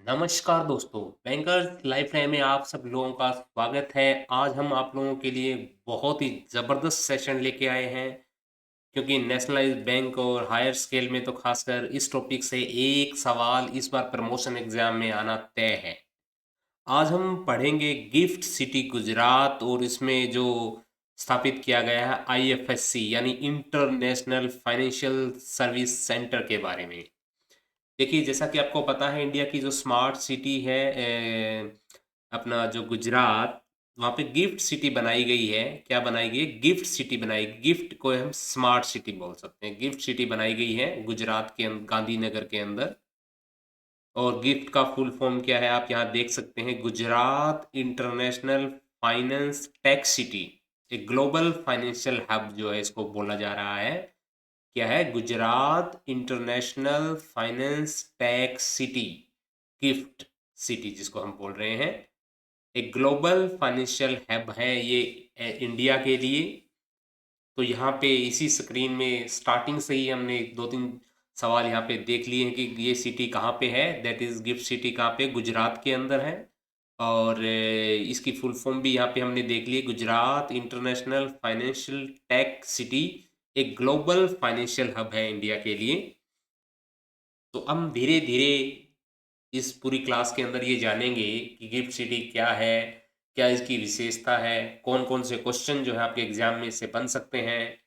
नमस्कार दोस्तों, bankers lifeline में आप सब लोगों का स्वागत है। आज हम आप लोगों के लिए बहुत ही ज़बरदस्त सेशन लेके आए हैं, क्योंकि नेशनलाइज्ड बैंक और हायर स्केल में तो खासकर इस टॉपिक से एक सवाल इस बार प्रमोशन एग्जाम में आना तय है। आज हम पढ़ेंगे गिफ्ट सिटी गुजरात और इसमें जो स्थापित किया गया है आईएफएससी यानी इंटरनेशनल फाइनेंशियल सर्विस सेंटर के बारे में। देखिए, जैसा कि आपको पता है, इंडिया की जो स्मार्ट सिटी है, अपना जो गुजरात, वहाँ पे गिफ्ट सिटी बनाई गई है। क्या बनाई गई है? गिफ्ट सिटी बनाई। गिफ्ट को हम स्मार्ट सिटी बोल सकते हैं। गिफ्ट सिटी बनाई गई है गुजरात के गांधीनगर के अंदर। और गिफ्ट का फुल फॉर्म क्या है आप यहाँ देख सकते हैं, Gujarat international finance tech city. एक ग्लोबल फाइनेंशियल हब जो है इसको बोला जा रहा है। क्या है? Gujarat international finance tech city, gift city जिसको हम बोल रहे हैं। एक ग्लोबल फाइनेंशियल हब है ये इंडिया के लिए। तो यहाँ पे इसी स्क्रीन में स्टार्टिंग से ही हमने दो तीन सवाल यहाँ पे देख लिए हैं कि ये सिटी कहाँ पे है। दैट इज़ गिफ्ट सिटी कहाँ पे? गुजरात के अंदर है। और इसकी फुल फॉर्म भी यहाँ पे हमने देख ली, Gujarat international financial tech city. एक ग्लोबल फाइनेंशियल हब है इंडिया के लिए। तो हम धीरे धीरे इस पूरी क्लास के अंदर ये जानेंगे कि गिफ्ट सिटी क्या है, क्या इसकी विशेषता है, कौन कौन से क्वेश्चन जो है आपके एग्जाम में से बन सकते हैं।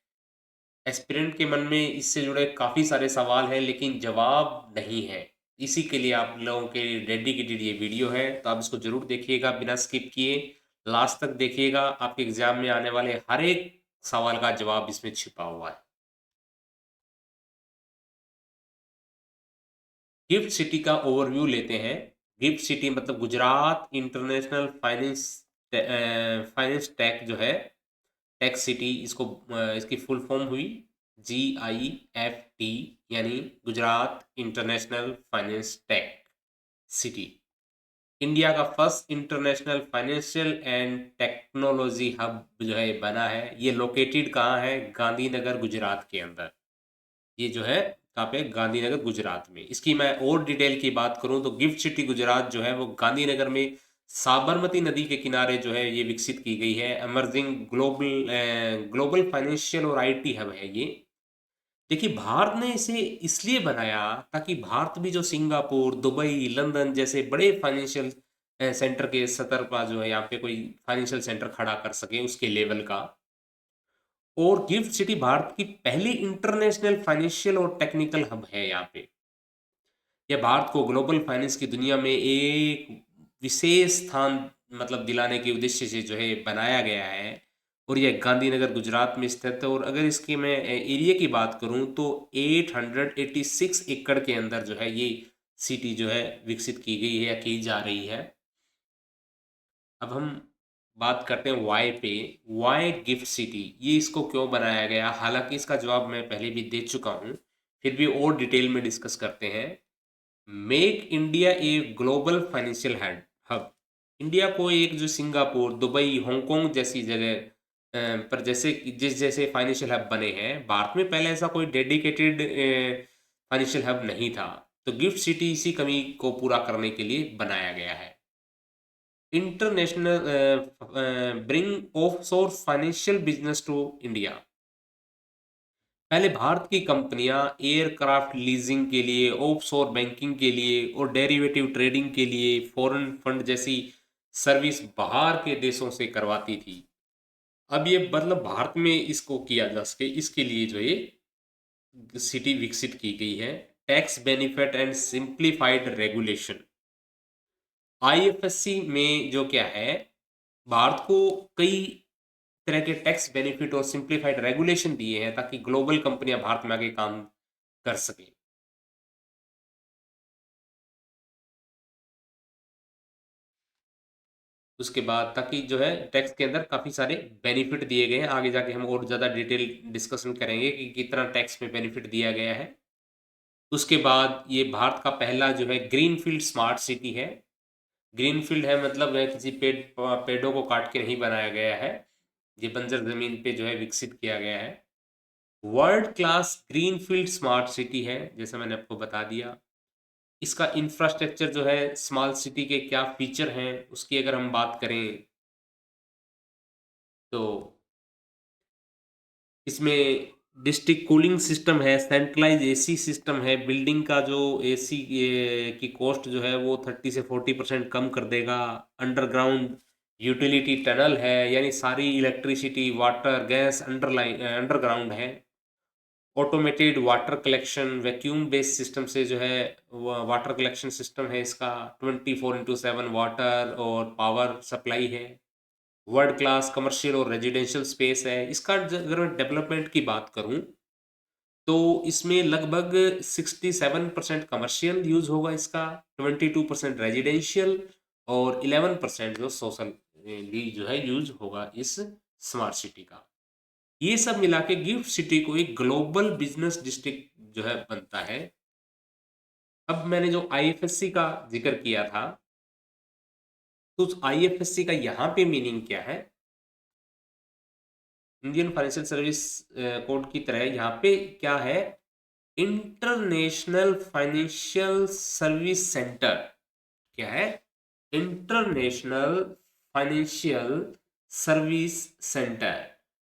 एस्पिरेंट के मन में इससे जुड़े काफ़ी सारे सवाल हैं लेकिन जवाब नहीं है। इसी के लिए आप लोगों के डेडिकेटेड ये वीडियो है, तो आप इसको जरूर देखिएगा बिना स्किप किए। लास्ट तक देखिएगा, आपके एग्जाम में आने वाले हर एक सवाल का जवाब इसमें छिपा हुआ है। गिफ्ट सिटी का ओवरव्यू लेते हैं। गिफ्ट सिटी मतलब Gujarat international finance finance take जो है, टेक सिटी इसको इसकी फुल फॉर्म हुई GIFT, यानी Gujarat international finance tech city. India का first international financial and technology hub जो है बना है। ये लोकेटेड कहाँ है? गांधीनगर गुजरात के अंदर। ये जो है कहाँ पे? गांधीनगर गुजरात में। इसकी मैं और डिटेल की बात करूं तो गिफ्ट सिटी गुजरात जो है वो गांधीनगर में साबरमती नदी के किनारे जो है ये विकसित की गई है। एमर्जिंग ग्लोबल फाइनेंशियल और IT हब है ये। देखिए, भारत ने इसे इसलिए बनाया ताकि भारत भी जो सिंगापुर, दुबई, लंदन जैसे बड़े फाइनेंशियल सेंटर के सतर पर जो है यहाँ पे कोई फाइनेंशियल सेंटर खड़ा कर सके उसके लेवल का। और गिफ्ट सिटी भारत की पहली इंटरनेशनल फाइनेंशियल और टेक्निकल हब है यहाँ पे। यह भारत को ग्लोबल फाइनेंस की दुनिया में एक विशेष स्थान मतलब दिलाने के उद्देश्य से जो है बनाया गया है। और यह गांधीनगर गुजरात में स्थित है। और अगर इसकी मैं एरिया की बात करूं तो 886 एकड़ के अंदर जो है ये सिटी जो है विकसित की गई है या की जा रही है। अब हम बात करते हैं वाई पे। वाई गिफ्ट सिटी, ये इसको क्यों बनाया गया? हालांकि इसका जवाब मैं पहले भी दे चुका हूँ, फिर भी और डिटेल में डिस्कस करते हैं। Make India a global financial hub. India को एक जो सिंगापुर, दुबई, हांगकांग जैसी जगह पर जैसे जिस जैसे फाइनेंशियल हब बने हैं, भारत में पहले ऐसा कोई डेडिकेटेड फाइनेंशियल हब नहीं था। तो गिफ्ट सिटी इसी कमी को पूरा करने के लिए बनाया गया है। International bring offshore financial business to India. पहले भारत की कंपनियां एयरक्राफ्ट लीजिंग के लिए, ऑफशोर बैंकिंग के लिए और डेरिवेटिव ट्रेडिंग के लिए फॉरेन फंड जैसी सर्विस बाहर के देशों से करवाती थी। अब ये मतलब भारत में इसको किया जा सके इसके लिए जो ये सिटी विकसित की गई है। Tax benefit and simplified regulation. IFSC में जो क्या है, भारत को कई तरह के टैक्स बेनिफिट और सिंप्लीफाइड रेगुलेशन दिए हैं ताकि ग्लोबल कंपनियां भारत में आके काम कर सके। उसके बाद ताकि जो है टैक्स के अंदर काफी सारे बेनिफिट दिए गए हैं। आगे जाके हम और ज्यादा डिटेल डिस्कशन करेंगे कि कितना टैक्स में बेनिफिट दिया गया है। उसके बाद ये भारत का पहला जो है ग्रीनफील्ड स्मार्ट सिटी है। ग्रीनफील्ड है मतलब है किसी पेड़ों को काट के नहीं बनाया गया है। ये बंजर जमीन पे जो है विकसित किया गया है। World class greenfield smart city है, जैसे मैंने आपको बता दिया। इसका इंफ्रास्ट्रक्चर जो है, स्मॉल सिटी के क्या फीचर हैं, उसकी अगर हम बात करें तो इसमें डिस्ट्रिक्ट कूलिंग सिस्टम है, सेंट्रलाइज एसी सिस्टम है, बिल्डिंग का जो एसी की कॉस्ट जो है वो 30 से 40% कम कर देगा। अंडरग्राउंड यूटिलिटी टनल है, यानी सारी इलेक्ट्रिसिटी, वाटर, गैस अंडरग्राउंड है। Automated water collection, vacuum based system से जो है वाटर कलेक्शन सिस्टम है इसका। 24/7 वाटर और पावर सप्लाई है। वर्ल्ड क्लास कमर्शियल और रेजिडेंशियल स्पेस है इसका। अगर मैं डेवलपमेंट की बात करूं तो इसमें लगभग 67% कमर्शियल यूज होगा इसका, 22% रेजिडेंशियल और 11% जो सोशल जो है यूज होगा इस स्मार्ट सिटी का। ये सब मिला के गिफ्ट सिटी को एक ग्लोबल बिजनेस डिस्ट्रिक्ट जो है बनता है। अब मैंने जो आईएफएससी का जिक्र किया था, तो उस आईएफएससी का यहाँ पे मीनिंग क्या है? इंडियन फाइनेंशियल सर्विस कोड की तरह यहाँ पे क्या है? International financial service centre. क्या है? International financial service centre.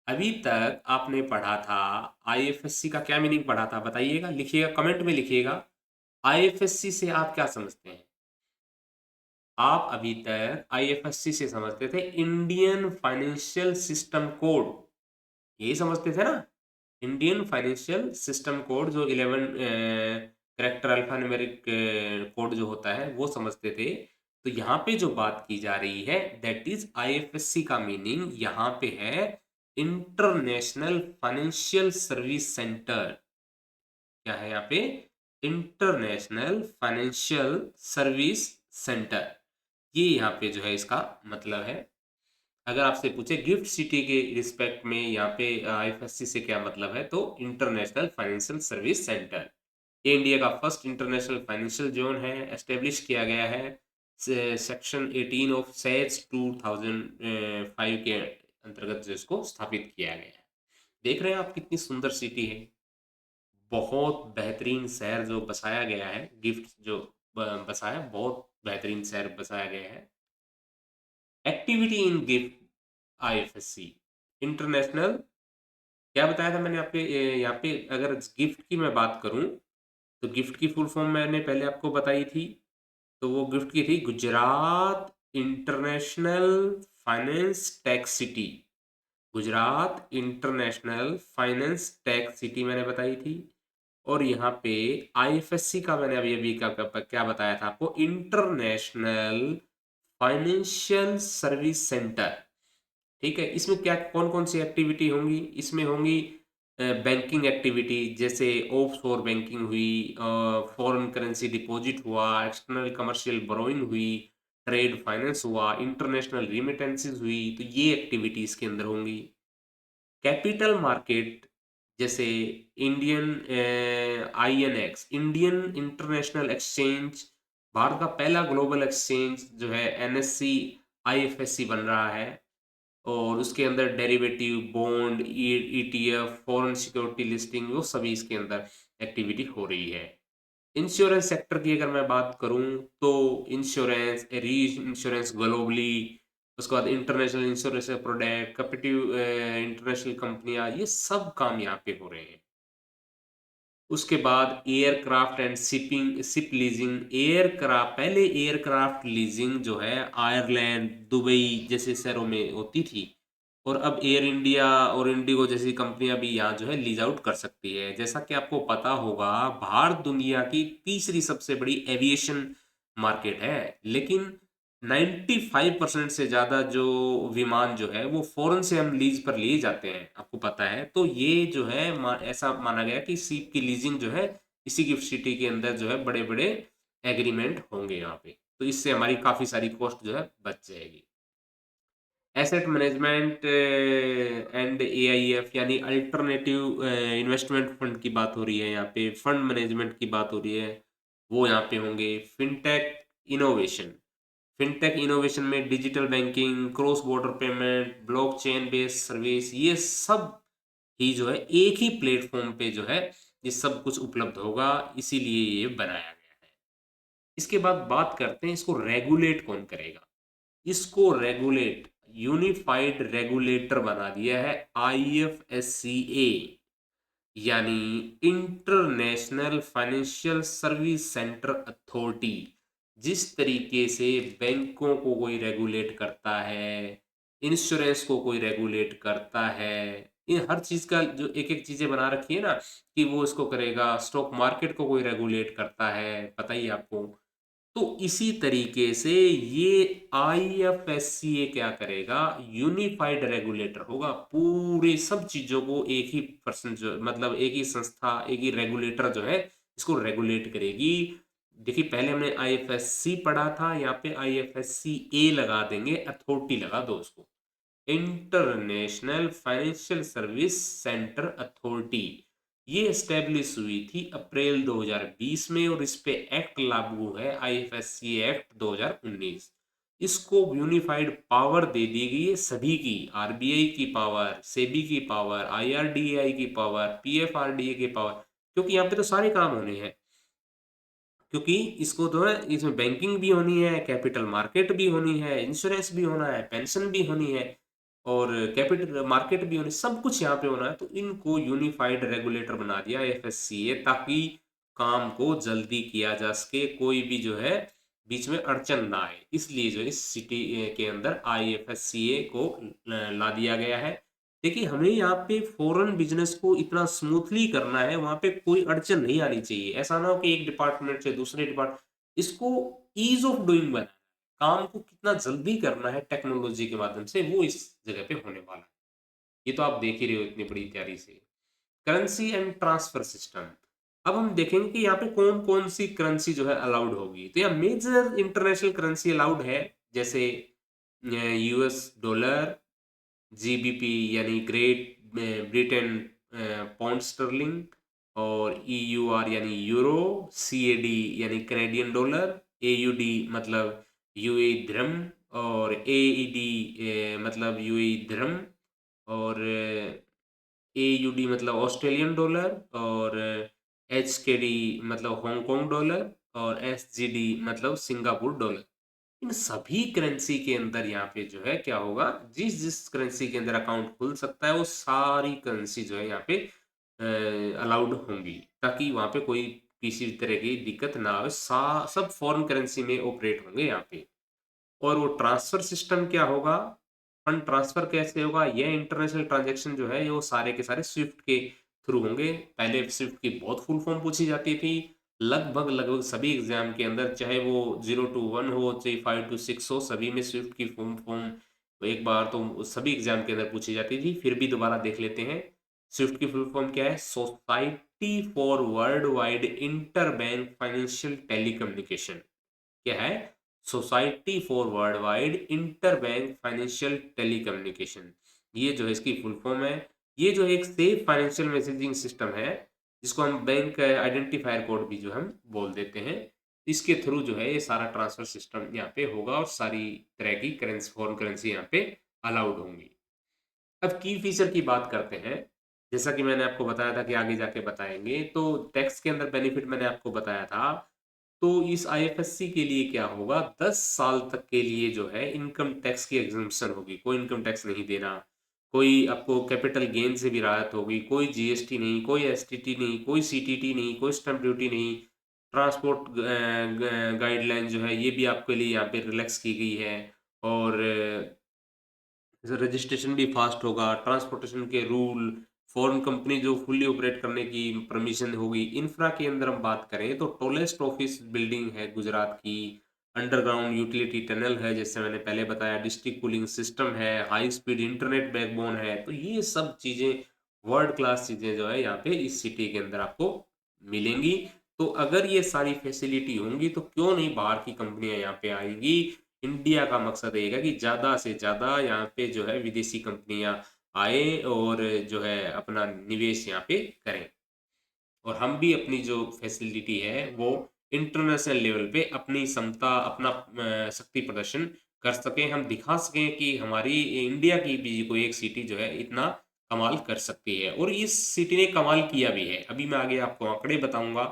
अभी तक आपने पढ़ा था आईएफएससी का क्या मीनिंग पढ़ा था, बताइएगा, लिखिएगा, कमेंट में लिखिएगा। आईएफएससी से आप क्या समझते हैं? आप अभी तक आईएफएससी से समझते थे इंडियन फाइनेंशियल सिस्टम कोड, यही समझते थे ना? इंडियन फाइनेंशियल सिस्टम कोड जो 11 करेक्टर अल्फा न्यूमेरिक कोड जो होता है वो समझते थे। तो यहाँ पे जो बात की जा रही है दैट इज आईएफएससी का मीनिंग यहाँ पे है इंटरनेशनल फाइनेंशियल सर्विस सेंटर। क्या है यहाँ पे? International financial service centre. ये यहाँ पे जो है इसका मतलब है। अगर आपसे पूछे गिफ्ट सिटी के रिस्पेक्ट में यहाँ पे आईएफएससी से क्या मतलब है, तो इंटरनेशनल फाइनेंशियल सर्विस सेंटर। ये इंडिया का फर्स्ट इंटरनेशनल फाइनेंशियल जोन है, एस्टेब्लिश किया गया है सेक्शन 18 ऑफ सेज 2005 के अंतर्गत जो इसको स्थापित किया गया है। देख रहे हैं आप कितनी सुंदर सिटी है, बहुत बेहतरीन शहर जो बसाया गया है, गिफ्ट जो बसाया, बहुत बेहतरीन शहर बसाया गया है। Activity in gift IFSC international, क्या बताया था मैंने आपके यहाँ पे? अगर गिफ्ट की मैं बात करूं तो गिफ्ट की फुल फॉर्म मैंने पहले आपको बताई थी। तो वो गिफ्ट की थी Gujarat international finance tech city. Gujarat international finance tech city मैंने बताई थी। और यहाँ पे आईएफएससी का मैंने अभी अभी क्या बताया था आपको? International financial service centre. ठीक है, इसमें क्या कौन कौन सी एक्टिविटी होंगी? इसमें होंगी बैंकिंग एक्टिविटी, जैसे ऑफशोर बैंकिंग हुई, फॉरेन करेंसी डिपॉजिट हुआ, एक्सटर्नल कमर्शियल बोरोइंग हुई, ट्रेड फाइनेंस हुआ, इंटरनेशनल रिमिटेंसेस हुई, तो ये एक्टिविटी इसके अंदर होंगी। कैपिटल मार्केट, जैसे Indian INX, Indian international exchange, Bharat का पहला ग्लोबल एक्सचेंज जो है एनएससी आईएफएससी बन रहा है। और उसके अंदर derivative, bond, ETF, foreign security listing, वो सभी इसके अंदर एक्टिविटी हो रही है। इंश्योरेंस सेक्टर की अगर मैं बात करूं तो इंश्योरेंस, री इंश्योरेंस ग्लोबली, उसके बाद international insurance product, capacitive international कंपनियां, ये सब काम यहाँ पे हो रहे हैं। उसके बाद aircraft and ship leasing. Aircraft, पहले एयरक्राफ्ट लीजिंग जो है आयरलैंड, दुबई जैसे शहरों में होती थी, और अब एयर इंडिया और इंडिगो जैसी कंपनियां भी यहाँ जो है लीज आउट कर सकती है। जैसा कि आपको पता होगा, भारत दुनिया की तीसरी सबसे बड़ी एविएशन मार्केट है, लेकिन 95% से ज़्यादा जो विमान जो है वो फॉरेन से हम लीज पर लिए जाते हैं, आपको पता है। तो ये जो है ऐसा माना गया कि सीप की लीजिंग जो है इसी गिफ्ट सिटी के अंदर जो है बड़े बड़े एग्रीमेंट होंगे यहाँ पे, तो इससे हमारी काफ़ी सारी कॉस्ट जो है बच जाएगी। एसेट मैनेजमेंट एंड एआईएफ, यानी अल्टरनेटिव इन्वेस्टमेंट फंड की बात हो रही है यहाँ पे, फंड मैनेजमेंट की बात हो रही है, वो यहाँ पे होंगे। फिनटेक इनोवेशन, फिनटेक इनोवेशन में digital banking, cross border payment, blockchain based service, ये सब ही जो है एक ही प्लेटफॉर्म पे जो है ये सब कुछ उपलब्ध होगा, इसीलिए ये बनाया गया है। इसके बाद बात करते हैं इसको रेगुलेट कौन करेगा। इसको रेगुलेट यूनिफाइड रेगुलेटर बना दिया है आईएफएससीए, यानी international financial service centre authority. जिस तरीके से बैंकों को कोई रेगुलेट करता है, इंश्योरेंस को कोई रेगुलेट करता है, इन हर चीज का जो एक एक चीजें बना रखी है ना कि वो इसको करेगा, स्टॉक मार्केट को कोई रेगुलेट करता है, पता ही है आपको। तो इसी तरीके से ये आईएफएससीए क्या करेगा, यूनिफाइड रेगुलेटर होगा, पूरे सब चीजों को एक ही पर्सन जो मतलब एक ही संस्था, एक ही रेगुलेटर जो है इसको रेगुलेट करेगी। देखिए पहले हमने आईएफएससी पढ़ा था, यहाँ पे आईएफएससीए लगा देंगे, अथॉरिटी लगा दो उसको, international financial service centre authority. ये एस्टेब्लिश हुई थी अप्रैल 2020 में और इस पे एक्ट लागू है आईएफएससी एक्ट 2019। इसको यूनिफाइड पावर दे दी गई है सभी की, आरबीआई की पावर, सेबी की पावर, आईआरडीआई की पावर, पीएफआरडीए की पावर, क्योंकि यहाँ पे तो सारे काम होने हैं। क्योंकि इसको तो है, इसमें बैंकिंग भी होनी है, कैपिटल मार्केट भी होनी है, इंश्योरेंस भी होना है, पेंशन भी होनी है और कैपिटल मार्केट भी होनी, सब कुछ यहाँ पे होना है। तो इनको यूनिफाइड रेगुलेटर बना दिया एफएससीए, ताकि काम को जल्दी किया जा सके, कोई भी जो है बीच में अड़चन ना आए, इसलिए जो इस सिटी के अंदर आईएफएससीए को ला दिया गया है। देखिए हमें यहाँ पे फॉरेन बिजनेस को इतना स्मूथली करना है, वहां पे कोई अड़चन नहीं आनी चाहिए। ऐसा ना हो कि एक डिपार्टमेंट से दूसरे डिपार्टमेंट, इसको ईज ऑफ डूइंग बनाना है, काम को कितना जल्दी करना है टेक्नोलॉजी के माध्यम से, वो इस जगह पे होने वाला है। ये तो आप देख ही रहे हो इतनी बड़ी तैयारी से। करेंसी एंड ट्रांसफर सिस्टम, अब हम देखेंगे कि यहाँ पे कौन कौन सी करेंसी जो है अलाउड होगी। तो यहाँ मेजर इंटरनेशनल करेंसी अलाउड है, जैसे यूएस डॉलर, जीबीपी यानी ग्रेट ब्रिटेन पाउंड स्टर्लिंग, और ईयूआर यानी यूरो, सीएडी यानी कनेडियन डॉलर, एयूडी मतलब यूएई दिरहम, और एईडी मतलब यूएई दिरहम, और एयूडी मतलब ऑस्ट्रेलियन डॉलर, और एचकेडी मतलब हांगकांग डॉलर, और एसजीडी मतलब सिंगापुर डॉलर। इन सभी करेंसी के अंदर यहाँ पे जो है क्या होगा, जिस जिस करेंसी के अंदर अकाउंट खुल सकता है वो सारी करेंसी जो है यहाँ पे अलाउड होंगी, ताकि वहाँ पे कोई किसी तरह की दिक्कत ना हो, सब फॉरेन करेंसी में ऑपरेट होंगे यहाँ पे। और वो ट्रांसफर सिस्टम क्या होगा, फंड ट्रांसफर कैसे होगा, यह इंटरनेशनल ट्रांजैक्शन जो है ये वो सारे के सारे स्विफ्ट के थ्रू होंगे। पहले स्विफ्ट की बहुत फुल फॉर्म पूछी जाती थी, लगभग लगभग सभी एग्जाम के अंदर, चाहे वो 0 to 1 हो, चाहे 5 to 6 हो, सभी में स्विफ्ट की फॉर्म फॉर्म एक बार तो सभी एग्जाम के अंदर पूछी जाती थी। फिर भी दोबारा देख लेते हैं, स्विफ्ट की फुल फॉर्म क्या है, society for world wide inter bank financial telecommunication. क्या है, society for world wide inter bank financial telecommunication, ये जो है इसकी फुल फॉर्म है। ये जो एक सेफ फाइनेंशियल मैसेजिंग सिस्टम है, जिसको हम बैंक आइडेंटिफायर कोड भी जो हम बोल देते हैं, इसके थ्रू जो है ये सारा ट्रांसफर सिस्टम यहाँ पे होगा और सारी तरह की करेंसी, फॉरेन करेंसी यहाँ पे अलाउड होंगी। अब की फीचर की बात करते हैं, जैसा कि मैंने आपको बताया था कि आगे जाके बताएंगे, तो टैक्स के अंदर बेनिफिट मैंने आपको बताया था। तो इस आईएफएससी के लिए क्या होगा, 10 साल तक के लिए जो है इनकम टैक्स की एग्जम्पशन होगी, कोई इनकम टैक्स नहीं देना, कोई आपको कैपिटल गेन से भी राहत होगी, कोई जीएसटी नहीं, कोई एसटीटी नहीं, कोई सीटीटी नहीं, कोई स्टैंप ड्यूटी नहीं। ट्रांसपोर्ट गाइडलाइन जो है ये भी आपके लिए यहाँ पे रिलैक्स की गई है, और रजिस्ट्रेशन भी फास्ट होगा, ट्रांसपोर्टेशन के रूल, फॉरेन कंपनी जो फुल्ली ऑपरेट करने की परमिशन होगी। इंफ्रा के अंदर हम बात करें तो टॉलेस्ट ऑफिस बिल्डिंग है गुजरात की, अंडरग्राउंड यूटिलिटी टनल है जैसे मैंने पहले बताया, डिस्ट्रिक्ट कूलिंग सिस्टम है, हाई स्पीड इंटरनेट बैकबोन है। तो ये सब चीज़ें, वर्ल्ड क्लास चीज़ें जो है यहाँ पे इस सिटी के अंदर आपको मिलेंगी। तो अगर ये सारी फैसिलिटी होंगी तो क्यों नहीं बाहर की कंपनियां यहाँ पे आएगी। इंडिया का मकसद रहेगा कि ज़्यादा से ज़्यादा यहाँ पे जो है विदेशी कंपनियां आए और जो है अपना निवेश यहाँ पे करें, और हम भी अपनी जो फैसिलिटी है वो इंटरनेशनल लेवल पे अपनी क्षमता, अपना शक्ति प्रदर्शन कर सकें, हम दिखा सकें कि हमारी इंडिया की भी कोई एक सिटी जो है इतना कमाल कर सकती है। और इस सिटी ने कमाल किया भी है, अभी मैं आगे आपको आंकड़े बताऊंगा।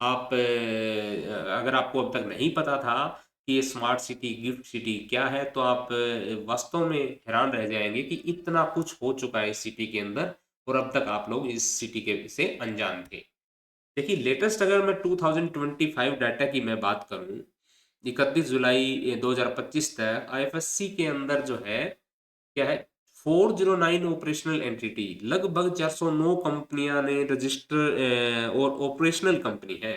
आप अगर आपको अब तक नहीं पता था कि ये स्मार्ट सिटी, गिफ्ट सिटी क्या है, तो आप वास्तव में हैरान रह जाएँगे कि इतना कुछ हो चुका है इस सिटी के अंदर और अब तक आप लोग इस सिटी के से अनजान थे। देखिए, लेटेस्ट अगर मैं 2025 डाटा की मैं बात करूँ, 31 जुलाई 2025 तक आईएफएससी के अंदर जो है, क्या है, 409 ऑपरेशनल एंटिटी, लगभग 409 कंपनियां ने रजिस्टर और ऑपरेशनल कंपनी है।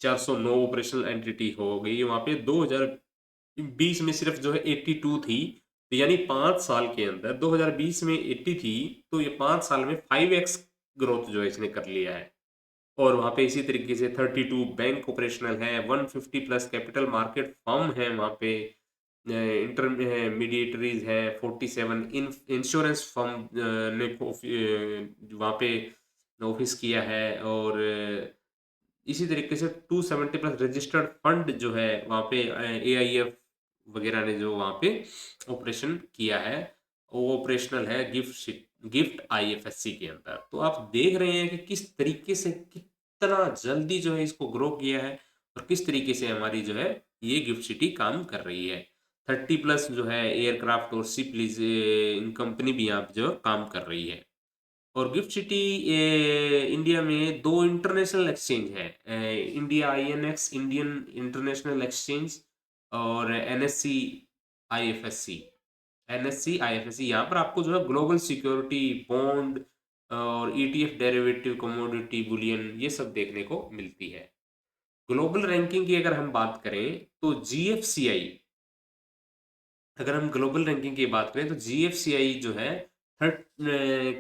409 ऑपरेशनल एंटिटी हो गई वहां पे। 2020 में सिर्फ जो है 82 थी, तो यानी 5 साल के अंदर 2020 में 80 थी, तो ये 5 साल में 5x ग्रोथ जो है इसने कर लिया है। और वहाँ पे इसी तरीके से 32 बैंक ऑपरेशनल है, 150 प्लस कैपिटल मार्केट फर्म है वहाँ पे, इंटरमीडिएटरीज है 47, इंश्योरेंस फर्म ने वहाँ पे ऑफिस किया है। और इसी तरीके से 270 प्लस रजिस्टर्ड फंड जो है वहाँ पे, एआईएफ वगैरह ने जो वहाँ पे ऑपरेशन किया है, वो ऑपरेशनल है गिफ्ट आईएफएससी के अंदर। तो आप देख रहे हैं कि किस तरीके से कितना जल्दी जो है इसको ग्रो किया है और किस तरीके से हमारी जो है ये गिफ्ट सिटी काम कर रही है। 30 प्लस जो है एयरक्राफ्ट और शिप लीज इन कंपनी भी यहाँ पे जो है काम कर रही है। और गिफ्ट सिटी इंडिया में दो इंटरनेशनल एक्सचेंज है, India INX, Indian international exchange, और एनएससी आईएफएससी। एनएससी आईएफएससी यहाँ पर आपको जो है ग्लोबल सिक्योरिटी बॉन्ड और ईटीएफ डेरिवेटिव कमोडिटी बुलियन ये सब देखने को मिलती है। ग्लोबल रैंकिंग की अगर हम बात करें तो जीएफसीआई, अगर हम ग्लोबल रैंकिंग की बात करें तो जीएफसीआई जो है थर्ड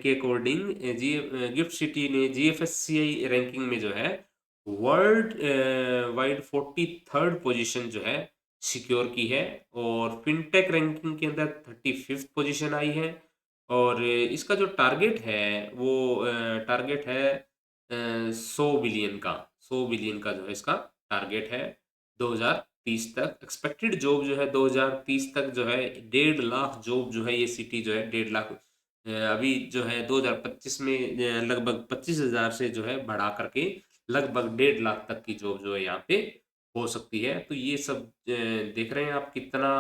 के अकॉर्डिंग, जी गिफ्ट सिटी ने जीएफएससीआई रैंकिंग में जो है वर्ल्ड वाइड 43rd पोजीशन जो है सिक्योर की है। और फिनटेक रैंकिंग के अंदर 35th पोजीशन आई है। और इसका जो टारगेट है वो टारगेट है 100 बिलियन का, 100 बिलियन का जो है इसका टारगेट है 2030 तक। एक्सपेक्टेड जॉब जो है 2030 तक जो है 1.5 लाख जॉब जो है ये सिटी जो है 1.5 लाख अभी जो है 2025 में लगभग 25,000 से जो है बढ़ा करके लगभग 1.5 लाख तक की जॉब जो है यहाँ पे हो सकती है। तो ये सब देख रहे हैं आप कितना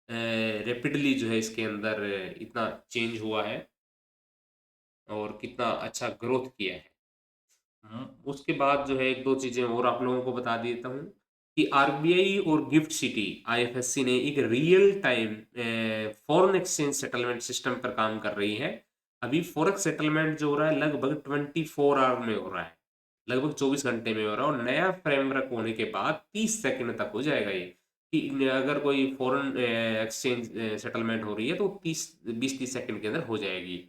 रैपिडली जो है इसके अंदर इतना चेंज हुआ है और कितना अच्छा ग्रोथ किया है। उसके बाद जो है एक दो चीजें और आप लोगों को बता देता हूँ कि आरबीआई और गिफ्ट सिटी आईएफएससी ने एक real time foreign exchange settlement system पर काम कर रही है। अभी फॉरेक्स सेटलमेंट जो हो रहा है लगभग 24 आवर में हो रहा है, लगभग 24 घंटे में हो रहा है। और नया फ्रेमवर्क होने के बाद 30 सेकंड तक हो जाएगा ये, कि अगर कोई फॉरेन एक्सचेंज सेटलमेंट हो रही है तो 20-30 सेकंड के अंदर हो जाएगी।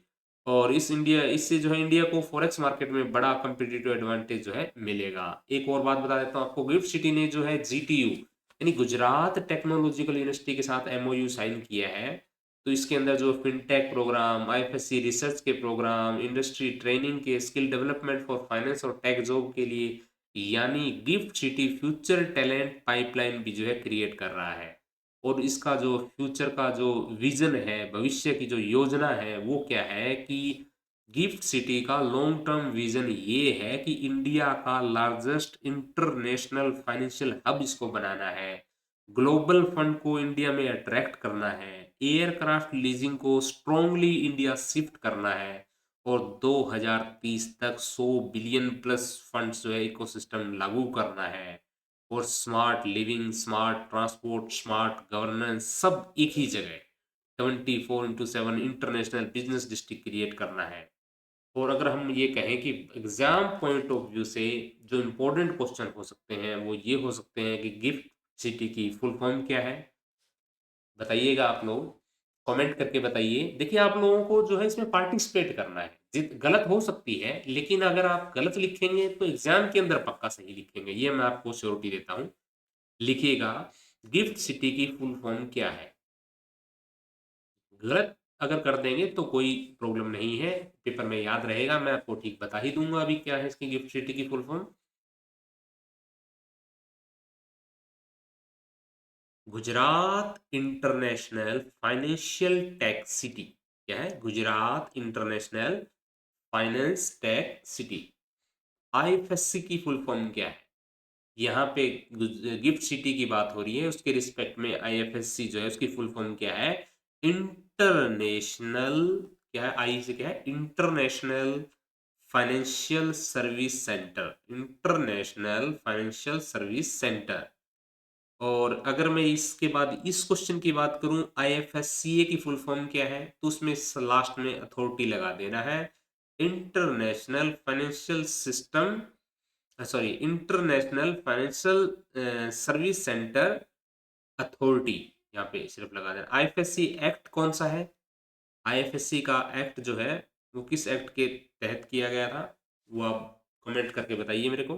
और इससे जो है इंडिया को फॉरेक्स मार्केट में बड़ा कंपटीटिव एडवांटेज जो है मिलेगा। एक और बात बता देता हूँ आपको, गिफ्ट सिटी ने जो है जीटीयू यानी गुजरात टेक्नोलॉजिकल यूनिवर्सिटी के साथ एमओयू साइन किया है। तो इसके अंदर जो फिनटेक प्रोग्राम, आईएफएससी रिसर्च के प्रोग्राम, इंडस्ट्री ट्रेनिंग के, स्किल डेवलपमेंट फॉर फाइनेंस और टेक जॉब के लिए, यानी gift city future talent pipeline भी जो है क्रिएट कर रहा है। और इसका जो फ्यूचर का जो विजन है, भविष्य की जो योजना है वो क्या है कि गिफ्ट सिटी का लॉन्ग टर्म विजन ये है कि इंडिया का लार्जेस्ट इंटरनेशनल फाइनेंशियल हब इसको बनाना है, ग्लोबल फंड को इंडिया में अट्रैक्ट करना है, एयरक्राफ्ट लीजिंग को स्ट्रांगली इंडिया शिफ्ट करना है, और 2030 तक 100 बिलियन प्लस फंड्स जो है इकोसिस्टम लागू करना है। और smart living, smart transport, smart governance सब एक ही जगह 24x7 international business district create करना है। और अगर हम ये कहें कि एग्जाम पॉइंट ऑफ व्यू से जो इम्पोर्टेंट क्वेश्चन हो सकते हैं वो ये हो सकते हैं कि गिफ्ट सिटी की फुल फॉर्म क्या है, बताइएगा आप लोग, कमेंट करके बताइए। देखिए, आप लोगों को जो है इसमें पार्टिसिपेट करना है, जित गलत हो सकती है लेकिन अगर आप गलत लिखेंगे तो एग्जाम के अंदर पक्का सही लिखेंगे, ये मैं आपको श्योरिटी देता हूँ। लिखिएगा, गिफ्ट सिटी की फुल फॉर्म क्या है। गलत अगर कर देंगे तो कोई प्रॉब्लम नहीं है, पेपर में याद रहेगा, मैं आपको ठीक बता ही दूंगा अभी क्या है इसकी गिफ्ट सिटी की full form. Gujarat international financial tech city. क्या है? Gujarat international finance tech city. IFSC की फुल फॉर्म क्या है? यहाँ पे गिफ्ट सिटी की बात हो रही है, उसके रिस्पेक्ट में आईएफएससी जो है उसकी फुल फॉर्म क्या है? इंटरनेशनल, क्या है आई से क्या है? International financial service centre, international financial service centre. और अगर मैं इसके बाद इस क्वेश्चन की बात करूं आईएफएससीए की फुल फॉर्म क्या है, तो उसमें लास्ट में अथॉरिटी लगा देना है, international financial system, sorry international financial service centre authority, यहाँ पे सिर्फ लगा देना। आईएफएससी एक्ट कौन सा है? आईएफएससी का एक्ट जो है वो किस एक्ट के तहत किया गया था, वो आप कमेंट करके बताइए मेरे को।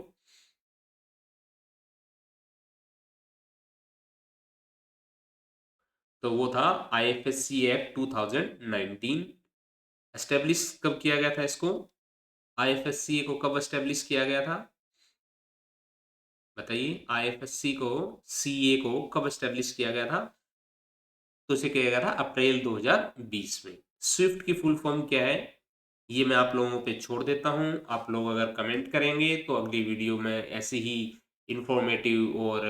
तो वो था आईएफएससी एक्ट 2019। एस्टेब्लिश कब किया गया था इसको? आईएफएससी को कब एस्टेब्लिश किया गया था? बताइए, आईएफएससी को, सीए को कब एस्टेब्लिश किया गया था? तो इसे किया गया था अप्रैल 2020 में। स्विफ्ट की फुल फॉर्म क्या है, ये मैं आप लोगों पे छोड़ देता हूँ। आप लोग अगर कमेंट करेंगे तो अगली वीडियो में ऐसे ही इंफॉर्मेटिव और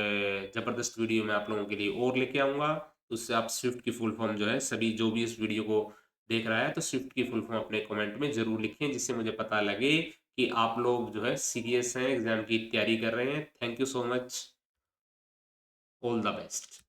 ज़बरदस्त वीडियो मैं आप लोगों के लिए और लेके आऊँगा। तो उससे आप स्विफ्ट की फुल फॉर्म जो है, सभी जो भी इस वीडियो को देख रहा है तो स्विफ्ट की फुल फॉर्म अपने कमेंट में ज़रूर लिखें, जिससे मुझे पता लगे कि आप लोग जो है सीरियस हैं, एग्ज़ाम की तैयारी कर रहे हैं। Thank you so much, all the best.